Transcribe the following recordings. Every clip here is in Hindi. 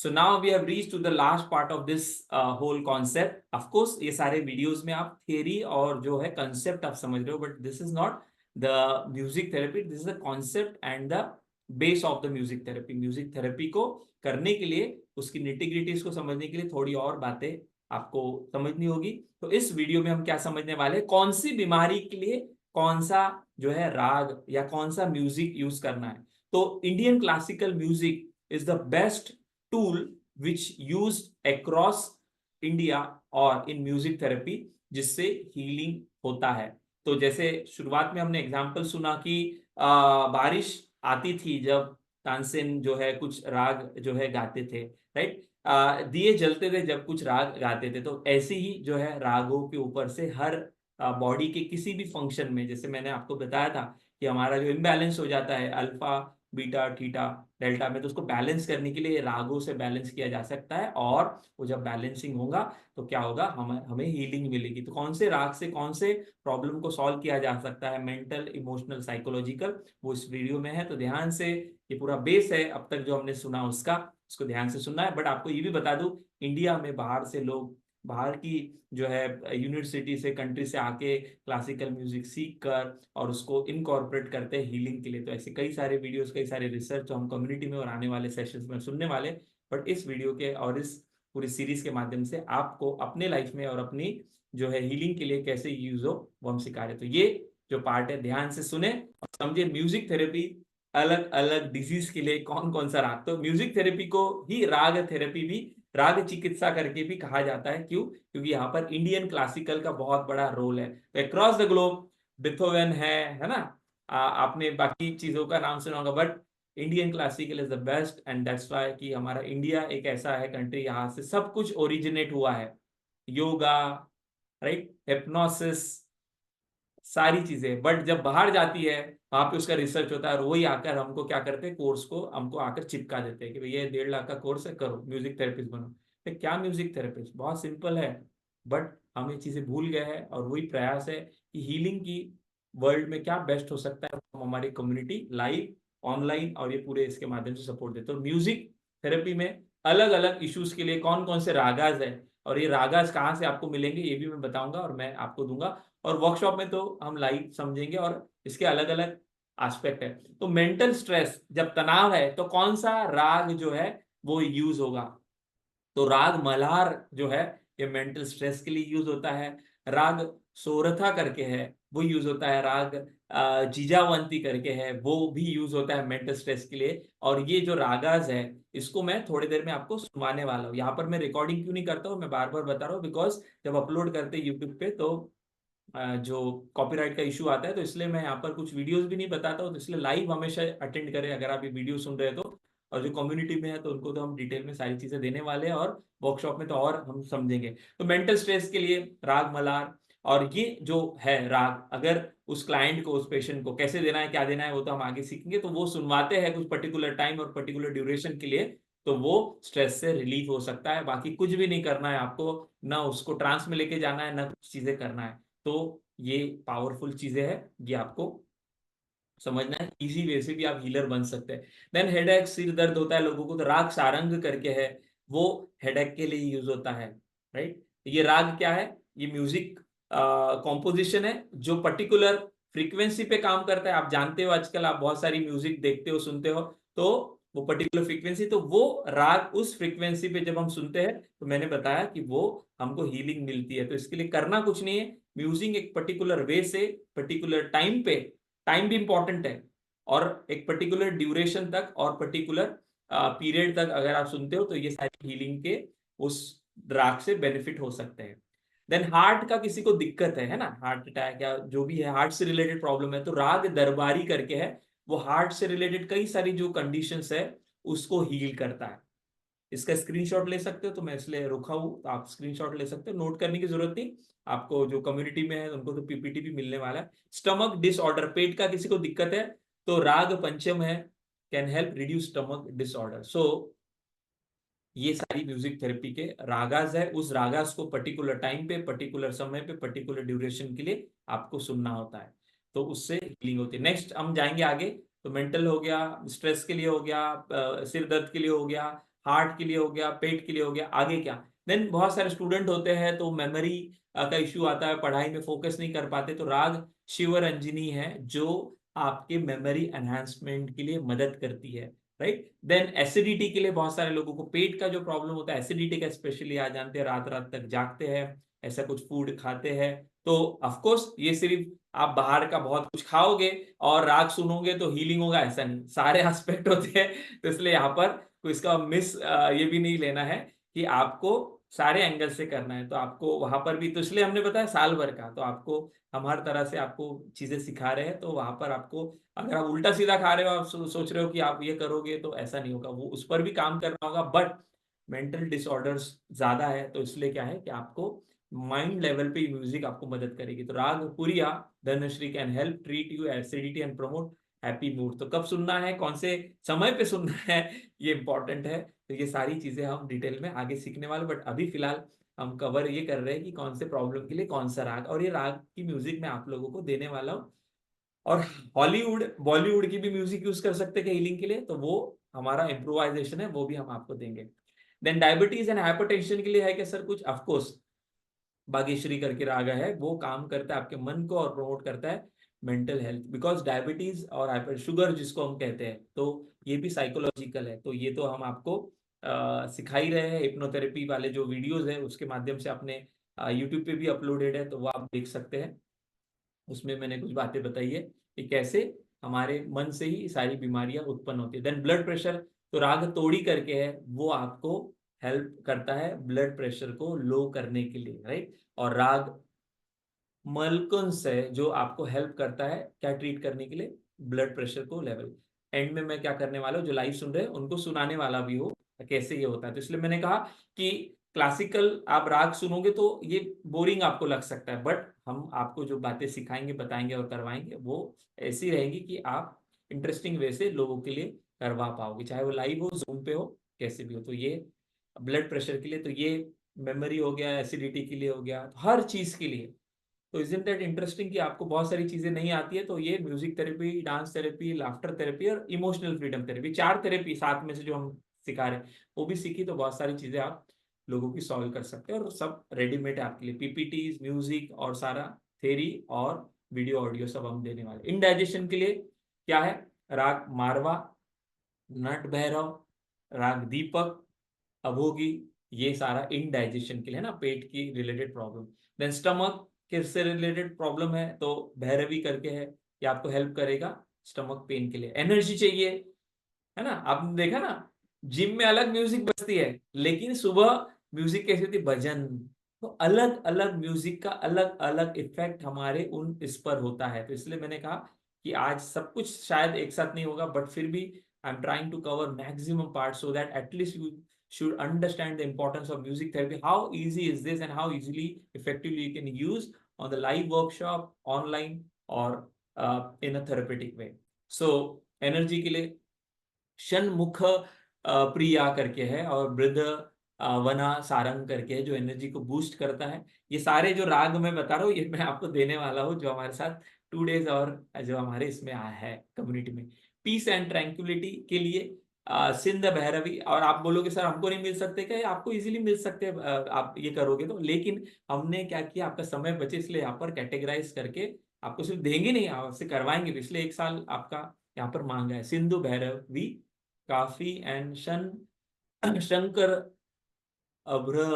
So now we have reached to the last part of this whole concept. Of course ये सारे videos में आप theory और जो है concept आप समझ रहे हो, but this is not the music therapy. This is the concept and the base of the music therapy. Music therapy को करने के लिए उसकी nitty-gritties को समझने के लिए थोड़ी और बातें आपको समझनी होगी। तो इस वीडियो में हम क्या समझने वाले हैं, कौन सी बीमारी के लिए कौन सा जो है राग या कौन सा म्यूजिक यूज करना है। तो Indian classical music is the best tool which used across India और in music therapy जिससे हीलिंग होता है। तो जैसे शुरुआत में हमने एग्जांपल सुना कि बारिश आती थी जब तानसेन जो है कुछ राग जो है गाते थे, राइट। दिए जलते थे जब कुछ राग गाते थे। तो ऐसे ही जो है रागों के ऊपर से हर बॉडी के किसी भी फंक्शन में, जैसे मैंने आपको बताया था कि हमारा जो इम्बैलेंस हो जाता है अल्फा बीटा थीटा डेल्टा में, तो उसको बैलेंस करने के लिए रागों से बैलेंस किया जा सकता है। और वो जब बैलेंसिंग होगा तो क्या होगा, हमें हीलिंग मिलेगी। तो कौन से राग से कौन से प्रॉब्लम को सॉल्व किया जा सकता है, मेंटल इमोशनल साइकोलॉजिकल, वो इस वीडियो में है। तो ध्यान से, ये पूरा बेस है अब तक जो हमने सुना उसका, उसको ध्यान से सुनना है। बट आपको ये भी बता दूं, इंडिया में बाहर से लोग, बाहर की जो है यूनिवर्सिटी से, कंट्री से आके क्लासिकल म्यूजिक सीख कर और उसको इनकॉर्पोरेट करते हैं हीलिंग के लिए। तो ऐसे कई सारे वीडियोस, कई सारे रिसर्च जो हम कम्युनिटी में और आने वाले सेशंस में सुनने वाले। बट इस वीडियो के और इस पूरी सीरीज के माध्यम से आपको अपने लाइफ में और अपनी जो है हीलिंग के लिए कैसे यूज हो वो हम सिखा रहे। तो ये जो पार्ट है ध्यान से सुने और समझे। म्यूजिक थेरेपी अलग अलग डिजीज के लिए कौन कौन सा राग, तो म्यूजिक थेरेपी को ही राग थेरेपी भी, राग चिकित्सा करके भी कहा जाता है। क्यों? क्योंकि यहाँ पर इंडियन क्लासिकल का बहुत बड़ा रोल है। तो अक्रॉस द ग्लोब बिथोवेन है ना, आपने बाकी चीजों का नाम सुना होगा, but Indian classical is the best. And that's why कि हमारा इंडिया एक ऐसा है कंट्री, यहाँ से सब कुछ ओरिजिनेट हुआ है। योगा, राइट, हिप्नोसिस, सारी चीजें। बट जब बाहर जाती है वहां पे उसका रिसर्च होता है और वही आकर हमको क्या करते हैं, कोर्स को हमको आकर चिपका देते हैं कि भैया 1.5 लाख का कोर्स है, करो म्यूजिक थेरेपिस्ट बनो। तो क्या म्यूजिक थेरेपिस्ट, बहुत सिंपल है। बट हम ये चीजें भूल गए हैं और वही प्रयास है कि हीलिंग की वर्ल्ड में क्या बेस्ट हो सकता है, हम हमारी कम्युनिटी लाइव, ऑनलाइन और ये पूरे इसके माध्यम से सपोर्ट देते हैं। तो म्यूजिक थेरेपी में अलग अलग इश्यूज के लिए कौन कौन से रागाज है और ये रागाज कहाँ से आपको मिलेंगे ये भी मैं बताऊंगा और मैं आपको दूंगा। और वर्कशॉप में तो हम लाइव समझेंगे और इसके अलग अलग एस्पेक्ट है। तो मेंटल स्ट्रेस, जब तनाव है तो कौन सा राग जो है वो यूज होगा, तो राग मल्हार जो है ये मेंटल स्ट्रेस के लिए यूज होता है। राग सोरथा करके है वो यूज होता है। राग जीजावंती करके है वो भी यूज होता है मेंटल स्ट्रेस के लिए। और ये जो रागाज है इसको मैं थोड़ी देर में आपको सुनवाने वाला हूँ। यहाँ पर मैं रिकॉर्डिंग क्यों नहीं करता हूँ, मैं बार बार बता रहा हूँ, बिकॉज जब अपलोड करते हैं यूट्यूब पे तो जो कॉपीराइट का इशू आता है, तो इसलिए मैं यहाँ पर कुछ वीडियोस भी नहीं बताता हूँ। तो इसलिए लाइव हमेशा अटेंड करें अगर आप ये वीडियो सुन रहे हो तो। और जो कम्युनिटी में है तो उनको तो हम डिटेल में सारी चीजें देने वाले हैं और वर्कशॉप में तो और हम समझेंगे। तो मेंटल स्ट्रेस के लिए राग मल्हार, और ये जो है राग अगर उस क्लाइंट को, उस पेशेंट को कैसे देना है, क्या देना है, वो तो हम आगे सीखेंगे। तो वो सुनवाते हैं कुछ पर्टिकुलर टाइम और पर्टिकुलर ड्यूरेशन के लिए, तो वो स्ट्रेस से रिलीफ हो सकता है। बाकी कुछ भी नहीं करना है आपको, ना उसको ट्रांस में लेके जाना है, ना कुछ चीजें करना है। तो ये पावरफुल चीजें हैं, ये आपको समझना है। इजी वे से भी आप हीलर बन सकते हैं। देन हेडेक, सिर दर्द होता है लोगों को, तो राग सारंग करके है वो हेडेक के लिए यूज होता है, राइट। ये राग क्या है, ये म्यूजिक कॉम्पोजिशन है जो पर्टिकुलर फ्रीक्वेंसी पे काम करता है। आप जानते हो आजकल आप बहुत सारी म्यूजिक देखते हो, सुनते हो, तो वो पर्टिकुलर फ्रीक्वेंसी, तो वो राग उस फ्रीक्वेंसी पे जब हम सुनते हैं तो मैंने बताया कि वो हमको हीलिंग मिलती है। तो इसके लिए करना कुछ नहीं है, म्यूजिक एक पर्टिकुलर वे से पर्टिकुलर टाइम पे, टाइम भी इंपॉर्टेंट है, और एक पर्टिकुलर ड्यूरेशन तक और पर्टिकुलर पीरियड तक अगर आप सुनते हो तो ये सारी हीलिंग के उस राग से बेनिफिट हो सकते हैं। देन हार्ट का किसी को दिक्कत है ना, हार्ट अटैक या जो भी है हार्ट से रिलेटेड प्रॉब्लम है, तो राग दरबारी करके है वो हार्ट से रिलेटेड कई सारी जो कंडीशंस है उसको हील करता है। इसका स्क्रीनशॉट ले सकते हो, तो मैं इसलिए रुका हूं, तो आप स्क्रीनशॉट ले सकते हो, नोट करने की जरूरत नहीं। आपको जो कम्युनिटी में है उनको तो पीपीटी भी मिलने वाला है। स्टमक डिसऑर्डर, पेट का किसी को दिक्कत है तो राग पंचम है, can help reduce stomach disorder. So ये सारी म्यूजिक थेरेपी के रागाज है। उस रागाज को पर्टिकुलर टाइम पे, पर्टिकुलर समय पे, पर्टिकुलर ड्यूरेशन के लिए आपको सुनना होता है, तो उससे हीलिंग होती है। नेक्स्ट हम जाएंगे आगे। तो मेंटल हो गया, स्ट्रेस के लिए हो गया, सिर दर्द के लिए हो गया, हार्ट के लिए हो गया, पेट के लिए हो गया, आगे क्या। देन बहुत सारे स्टूडेंट होते हैं तो मेमोरी का इश्यू आता है, पढ़ाई में फोकस नहीं कर पाते, तो राग शिवरंजनी है जो आपके मेमोरी एनहांसमेंट के लिए मदद करती है, राइट। देन एसिडिटी के लिए बहुत सारे लोगों को पेट का जो प्रॉब्लम होता है एसिडिटी का, स्पेशली आ जानते हैं, रात रात तक जागते हैं, ऐसा कुछ फूड खाते हैं, तो ऑफकोर्स ये सिर्फ आप बाहर का बहुत कुछ खाओगे और राग सुनोगे तो हीलिंग होगा, ऐसा नहीं, सारे एस्पेक्ट होते हैं। तो इसलिए यहाँ पर कोई इसका मिस ये भी नहीं लेना है कि आपको सारे एंगल से करना है, तो आपको वहां पर भी, तो इसलिए हमने बताया साल भर का, तो आपको हम हर तरह से आपको चीजें सिखा रहे हैं, तो वहां पर आपको, अगर आप उल्टा सीधा खा रहे हो, आप सोच रहे हो कि आप ये करोगे तो ऐसा नहीं होगा, वो उस पर भी काम करना होगा, बट मेंटल डिसऑर्डर्स ज्यादा है, तो इसलिए क्या है कि आपको माइंड लेवल पे म्यूजिक आपको मदद करेगी। तो राग पुरिया Dhanashree can help treat you acidity and promote happy mood. तो कब सुनना है, कौन से समय पे सुनना है, ये इंपॉर्टेंट है। तो ये सारी चीजें हम डिटेल में आगे सीखने वाले, बट अभी फिलहाल हम कवर ये कर रहे हैं कि कौन से प्रॉब्लम के लिए कौन सा राग, और ये राग की म्यूजिक मैं आप लोगों को देने वाला हूँ। और हॉलीवुड बॉलीवुड की भी म्यूजिक यूज कर सकते हैं हीलिंग के लिए, तो वो हमारा इम्प्रोवाइजेशन है, वो भी हम आपको देंगे। देन डायबिटीज एंड हाइपरटेंशन के लिए है कि सर कुछ, ऑफकोर्स बागेश्वरी करके राग है, वो काम करता है आपके मन को और प्रमोट करता है मेंटल हेल्थ, बिकॉज डायबिटीज और हाइपर शुगर जिसको हम कहते हैं, तो ये भी साइकोलॉजिकल है। तो ये तो हम आपको सिखा ही रहे हैं, हिप्नोथेरेपी वाले जो वीडियोस है उसके माध्यम से अपने यूट्यूब पे भी अपलोडेड है, तो वो आप देख सकते हैं। उसमें मैंने कुछ बातें बताई है कि कैसे हमारे मन से ही सारी बीमारियां उत्पन्न होती है। देन ब्लड प्रेशर, तो राग तोड़ी करके है, वो आपको हेल्प करता है ब्लड प्रेशर को लो करने के लिए, राइट। और राग मलकुंस है जो आपको हेल्प करता है क्या, ट्रीट करने के लिए ब्लड प्रेशर को लेवल। एंड में मैं क्या करने वाला हूँ, जो लाइव सुन रहे हैं उनको सुनाने वाला भी हो कैसे ये होता है। तो इसलिए मैंने कहा कि क्लासिकल आप राग सुनोगे तो ये बोरिंग आपको लग सकता है, बट हम आपको जो बातें सिखाएंगे, बताएंगे और करवाएंगे वो ऐसी रहेगी कि आप इंटरेस्टिंग वे से लोगों के लिए करवा पाओगे, चाहे वो लाइव हो, जूम पे हो, कैसे भी हो। तो ये ब्लड प्रेशर के लिए, तो ये मेमोरी हो गया, एसिडिटी के लिए हो गया, तो हर चीज के लिए। तो इजंट दैट इंटरेस्टिंग कि आपको बहुत सारी चीजें नहीं आती है, तो ये music therapy, dance therapy, laughter therapy और इमोशनल फ्रीडम थेरेपी, चार थेरेपी साथ में से जो हम सिखा रहे हैं, वो भी सीखी, तो बहुत सारी चीजें आप लोगों की सॉल्व कर सकते हैं, और सब रेडीमेड है आपके लिए, पीपीटीज, म्यूजिक और सारा थेरी और वीडियो ऑडियो सब हम देने वाले। इंडाइजेशन के लिए क्या है, राग मारवा, नट भैरव, राग दीपक, अभोगी, ये सारा इंडाइजेशन के लिए है ना, पेट की रिलेटेड प्रॉब्लम। देन स्टमक के से रिलेटेड प्रॉब्लम है तो भैरवी करके है, ये आपको हेल्प करेगा स्टमक पेन के लिए। एनर्जी चाहिए, है ना, आपने देखा ना, जिम में अलग म्यूजिक बजती है, लेकिन सुबह म्यूजिक कैसी होती है, भजन। तो अलग अलग म्यूजिक का अलग अलग इफेक्ट हमारे उन इस पर होता है, तो इसलिए मैंने कहा कि आज सब कुछ शायद एक साथ नहीं होगा, बट फिर भी I am trying to cover maximum part so that at least you should understand the importance of music therapy, how easy is this and how easily effectively you can use on the live workshop, online or in a therapeutic way. So energy के लिए षणमुख प्रिया करके है, और वृद्ध वना सारंग करके है जो एनर्जी को बूस्ट करता है। ये सारे जो राग मैं बता रहा हूँ ये मैं आपको देने वाला हूँ, जो हमारे साथ 2 days और जो हमारे इसमें आया है कम्युनिटी में। पीस एंड ट्रैंक्विलिटी के लिए सिंध भैरवी। और आप बोलोगे सर हमको नहीं मिल सकते क्या, आपको इजीली मिल सकते हैं, आप ये करोगे तो, लेकिन हमने क्या किया, आपका समय बचे इसलिए यहाँ पर कैटेगराइज करके आपको सिर्फ देंगे नहीं, आपसे करवाएंगे भी, इसलिए 1 साल आपका यहाँ पर मांगा है। सिंधु भैरवी, काफी एंड शंकर अभ्र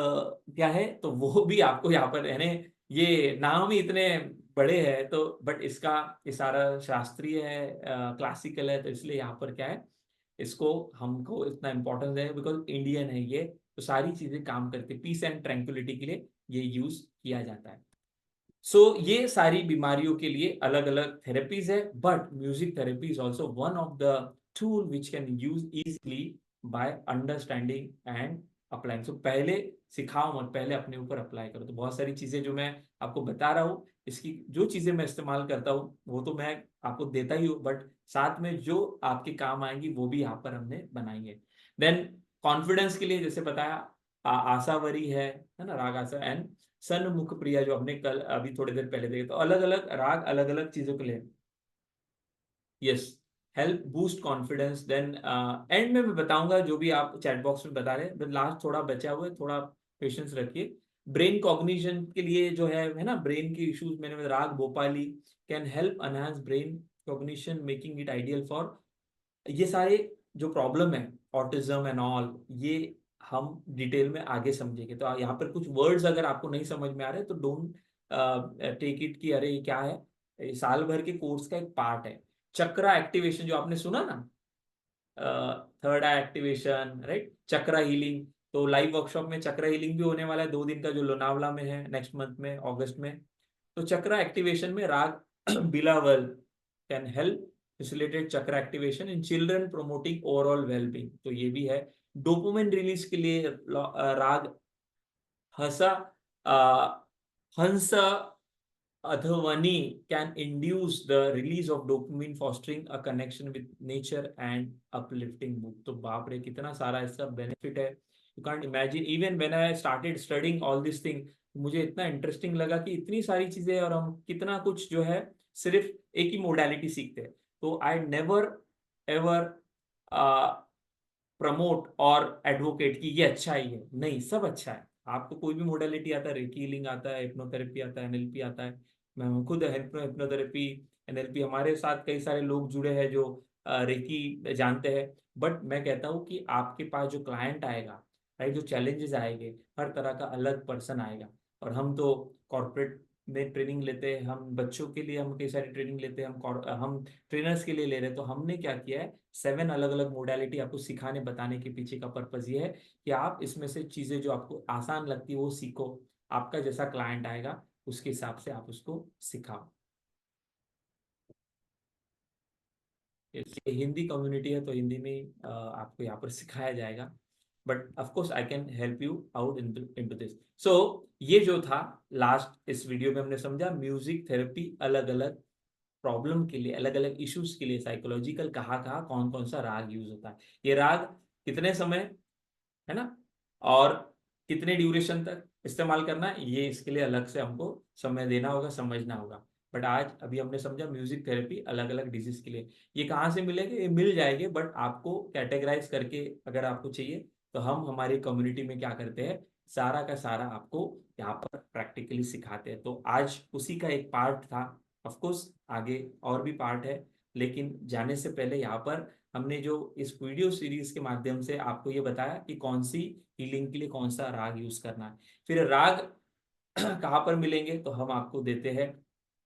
क्या है, तो वो भी आपको यहाँ पर, यानी ये नाम ही इतने बड़े हैं, तो बट इसका ये सारा शास्त्रीय है, क्लासिकल है, तो इसलिए यहाँ पर क्या है, इसको हमको इतना इम्पोर्टेंस है बिकॉज इंडियन है ये, तो सारी चीजें काम करती है, पीस एंड ट्रैंक्विलिटी के लिए ये यूज किया जाता है। सो ये सारी बीमारियों के लिए अलग अलग थेरेपीज है, but music therapy is also one of the tool which can use easily by understanding and applying. So पहले सिखाओ मत, पहले अपने ऊपर अप्लाई करो। तो बहुत सारी चीजें जो मैं आपको बता रहा हूँ, इसकी जो चीजें मैं इस्तेमाल करता हूँ वो तो मैं आपको देता ही हूँ, बट साथ में जो आपके काम आएंगी वो भी यहाँ पर हमने बनाई है। देन कॉन्फिडेंस के लिए जैसे बताया, आसावरी है ना, राग आसा, एंड सन्मुख प्रिया जो हमने कल अभी थोड़ी देर पहले देखे, तो अलग अलग राग अलग अलग चीजों के लिए। Yes, help boost confidence. Then end में मैं बताऊंगा जो भी आप चैट बॉक्स में बता रहे हैं, लास्ट थोड़ा बचा हुआ है, थोड़ा पेशेंस रखिए। ब्रेन कॉग्निशन के लिए जो है ना, ब्रेन के इश्यूज मैंने राग Bhopali can help enhance brain cognition making it ideal for, ये सारे जो प्रॉब्लम है ऑटिज्म एंड ऑल, ये हम डिटेल में आगे समझेंगे। तो यहाँ पर कुछ वर्ड्स अगर आपको नहीं समझ में आ रहे तो डोंट टेक इट कि अरे ये क्या है, ये साल भर के कोर्स का एक पार्ट है। चक्रा एक्टिवेशन जो आपने सुना ना, थर्ड आई एक्टिवेशन, राइट, चक्रा हीलिंग, तो लाइव वर्कशॉप में चक्रा हीलिंग भी होने वाला है 2 दिन का, जो लोनावला में है नेक्स्ट मंथ में, अगस्त में। तो चक्रा एक्टिवेशन में राग Bilawal can help facilitate chakra activation in children promoting overall wellbeing, तो ये भी है। डोपामिन रिलीज के लिए राग हंसा हंस Adhavani can induce the release of dopamine, fostering a connection with nature and uplifting mood. तो बाप रे कितना सारा इसका बेनिफिट है, you can't imagine. Even when I started studying all this thing, मुझे इतना इंटरेस्टिंग लगा कि इतनी सारी चीजें और हम कितना कुछ जो है सिर्फ एक ही मोडालिटी सीखते हैं। तो आई नेवर एवर प्रमोट और एडवोकेट की ये अच्छा ही है, नहीं, सब अच्छा है। आपको कोई भी मोडालिटी आता है, रेकी हीलिंग आता है, हिप्नोथेरेपी आता है, एनएलपी आता है, मैं खुद हिप्नोथेरेपी एनएलपी, हमारे साथ कई सारे लोग जुड़े हैं जो रेकी जानते हैं। बट मैं कहता हूँ कि आपके पास जो क्लाइंट आएगा, राइट, जो चैलेंजेस आएंगे, हर तरह का अलग पर्सन आएगा। और हम तो कॉर्पोरेट में ट्रेनिंग लेते हैं, हम बच्चों के लिए हम कई सारी ट्रेनिंग लेते हैं, हम ट्रेनर्स के लिए ले रहे हैं। तो हमने क्या किया है, 7 अलग अलग मोडालिटी आपको सिखाने बताने के पीछे का पर्पज ये है कि आप इसमें से चीजें जो आपको आसान लगती है वो सीखो, आपका जैसा क्लाइंट आएगा उसके हिसाब से आप उसको सिखाओ। ये हिंदी कम्युनिटी है तो हिंदी में आपको यहाँ पर सिखाया जाएगा, but of course I can help you out into this. So ये जो था लास्ट इस वीडियो में हमने समझा म्यूजिक थेरेपी अलग अलग प्रॉब्लम के लिए, अलग अलग इश्यूज के लिए साइकोलॉजिकल, कहाँ कहाँ कौन कौन सा राग यूज होता है, ये राग कितने समय, है ना, और कितने ड्यूरेशन तक इस्तेमाल करना है, ये इसके लिए अलग से हमको समय देना होगा, समझना होगा। बट आज अभी हमने समझा म्यूजिक थेरेपी अलग अलग डिजीज के लिए। ये कहाँ से मिलेंगे, ये मिल जाएंगे, बट आपको कैटेगराइज करके अगर आपको चाहिए तो हम हमारी कम्युनिटी में क्या करते हैं, सारा का सारा आपको यहाँ पर प्रैक्टिकली सिखाते हैं। तो आज उसी का एक पार्ट था। ऑफ कोर्स आगे और भी पार्ट है, लेकिन जाने से पहले यहाँ पर हमने जो इस वीडियो सीरीज के माध्यम से आपको ये बताया कि कौन सी हीलिंग के लिए कौन सा राग यूज करना है। फिर राग कहाँ पर मिलेंगे, तो हम आपको देते हैं,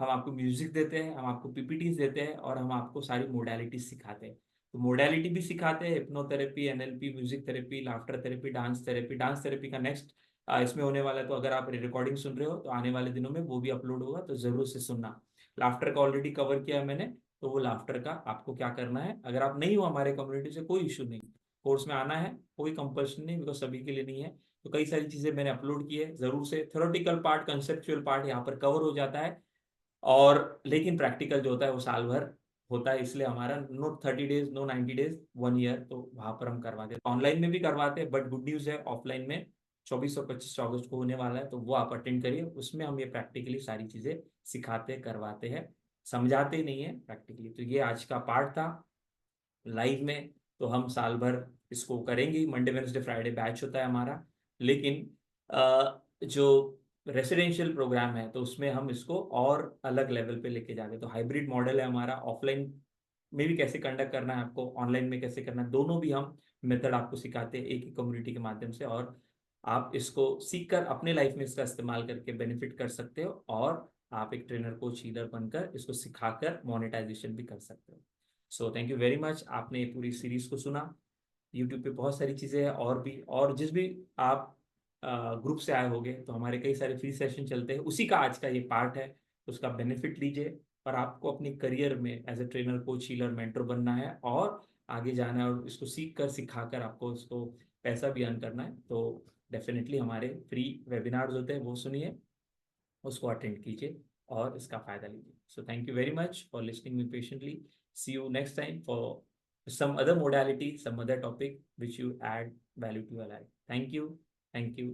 हम आपको म्यूजिक देते हैं, हम आपको पीपीटीज देते हैं, और हम आपको सारी मोडालिटी सिखाते हैं। तो मोडालिटी भी सिखाते हैं, hypnotherapy, NLP, music therapy, laughter therapy, dance therapy. Dance therapy का नेक्स्ट इसमें होने वाला है, तो अगर आप रिकॉर्डिंग सुन रहे हो तो आने वाले दिनों में वो भी अपलोड होगा, तो जरूर से सुनना। लाफ्टर का ऑलरेडी कवर किया है मैंने, तो वो लाफ्टर का आपको क्या करना है, अगर आप नहीं हो हमारे कम्युनिटी से कोई इशू नहीं, कोर्स में आना है, कोई कंपल्शन नहीं, बिकॉज सभी के लिए नहीं है। तो कई सारी चीजें मैंने अपलोड की है, जरूर से थ्योरेटिकल पार्ट, कंसेप्चुअल पार्ट यहाँ पर कवर हो जाता है, और लेकिन प्रैक्टिकल जो होता है वो साल भर होता है, इसलिए हमारा no 30 days, no 90 days, 1 year, तो वहां पर हम करवाते हैं। ऑनलाइन में भी करवाते हैं, बट गुड न्यूज है ऑफलाइन में 24 और 25 अगस्त को होने वाला है, तो वो आप अटेंड करिए, उसमें हम ये प्रैक्टिकली सारी चीजें सिखाते करवाते हैं, समझाते नहीं है प्रैक्टिकली। तो ये आज का पार्ट था लाइव में। तो हम साल भर इसको करेंगे, मंडे वेडनेसडे फ्राइडे बैच होता है हमारा, लेकिन जो रेसिडेंशियल प्रोग्राम है तो उसमें हम इसको और अलग लेवल पे लेके जाते हैं। तो हाइब्रिड मॉडल है हमारा, ऑफलाइन में भी कैसे कंडक्ट करना है आपको, ऑनलाइन में कैसे करना है, दोनों भी हम मेथड आपको सिखाते हैं एक ही कम्युनिटी के माध्यम से, और आप इसको सीख कर अपने लाइफ में इसका इस्तेमाल करके बेनिफिट कर सकते हो, और आप एक ट्रेनर कोच हीलर बनकर इसको सिखाकर मोनेटाइजेशन भी कर सकते हो। सो थैंक यू वेरी मच, आपने ये पूरी सीरीज को सुना। यूट्यूब पे बहुत सारी चीज़ें हैं और भी, और जिस भी आप ग्रुप से आए होंगे तो हमारे कई सारे फ्री सेशन चलते हैं, उसी का आज का ये पार्ट है, तो उसका बेनिफिट लीजिए। और आपको अपनी करियर में as a trainer coach healer mentor बनना है, और आगे जाना है, और इसको सीख कर सिखाकर आपको इसको पैसा भी अर्न करना है, तो डेफिनेटली हमारे फ्री वेबिनार्स होते हैं वो सुनिए, उसको अटेंड कीजिए और इसका फायदा लीजिए। So thank you very much for listening me patiently. See you next time for some other modality, some other topic which you add value to your life. Thank you. Thank you.